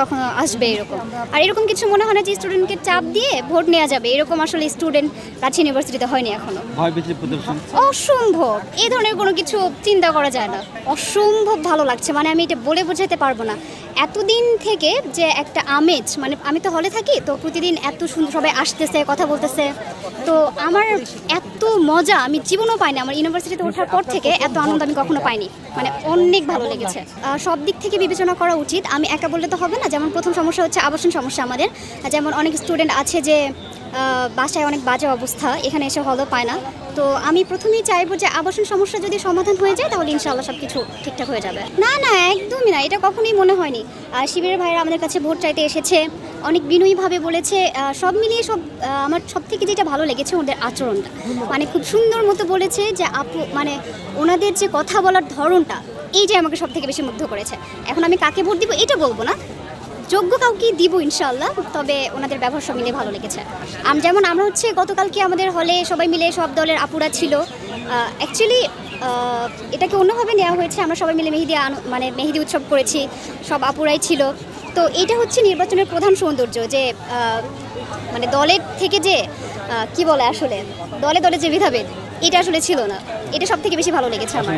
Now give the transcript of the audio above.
কখনো আসবে এরকম। আর এরকম কিছু মনে হয় না যে স্টুডেন্টকে চাপ দিয়ে ভোট নেওয়া যাবে, এরকম আসলে স্টুডেন্ট রাজশাহী ইউনিভার্সিটিতে হয়নি এখনো। অসম্ভব, এই ধরনের কোনো কিছু চিন্তা করা যায় না। অসম্ভব ভালো লাগছে, মানে আমি এটা বলে বোঝাতে পারবো না। এতদিন থেকে যে একটা আমেজ, মানে আমি তো হলে থাকি, তো প্রতিদিন এত সুন্দর সবাই আসতেছে, কথা বলতেছে, তো আমার এত মজা আমি জীবনও পাইনি। আমার ইউনিভার্সিটিতে ওঠার পর থেকে এত আনন্দ আমি কখনো পাইনি, মানে অনেক ভালো লেগেছে। সব দিক থেকে বিবেচনা করা উচিত, আমি একা বললে তো হবে না। যেমন প্রথম সমস্যা হচ্ছে আবাসন সমস্যা আমাদের, যেমন অনেক স্টুডেন্ট আছে যে বাসায় অনেক বাজে অবস্থা, এখানে এসে হলও পায় না। তো আমি প্রথমেই চাইবো যে আবাসন সমস্যা যদি সমাধান হয়ে যায় তাহলে ইনশাআল্লাহ সব কিছু ঠিকঠাক হয়ে যাবে। না না, একদমই না, এটা কখনোই মনে হয়নি। শিবিরের ভাইরা আমাদের কাছে ভোট চাইতে এসেছে, অনেক বিনয়ীভাবে বলেছে। সব মিলিয়ে আমার সব থেকে যেটা ভালো লেগেছে ওদের আচরণটা, মানে খুব সুন্দর মতো বলেছে যে আপু, মানে ওনাদের যে কথা বলার ধরনটা, এই যে আমাকে সব থেকে বেশি মুগ্ধ করেছে। এখন আমি কাকে ভোট দিব এটা বলবো না, যোগ্য কাউকে দিব ইনশাআল্লাহ, তবে ওনাদের ব্যবহার সব মিলে ভালো লেগেছে। যেমন আমরা হচ্ছে গতকালকে আমাদের হলে সবাই মিলে সব দলের আপুরা ছিল। অ্যাকচুয়ালি এটাকে অন্যভাবে নেওয়া হয়েছে, আমরা সবাই মিলে মেহেদি উৎসব করেছি, সব আপুরাই ছিল। তো এটা হচ্ছে নির্বাচনের প্রধান সৌন্দর্য, যে মানে দলের থেকে যে কি বলে আসলে দলে দলে যে ভেদাভেদ, এটা আসলে ছিল না। এটা সব থেকে বেশি ভালো লেগেছে আমার।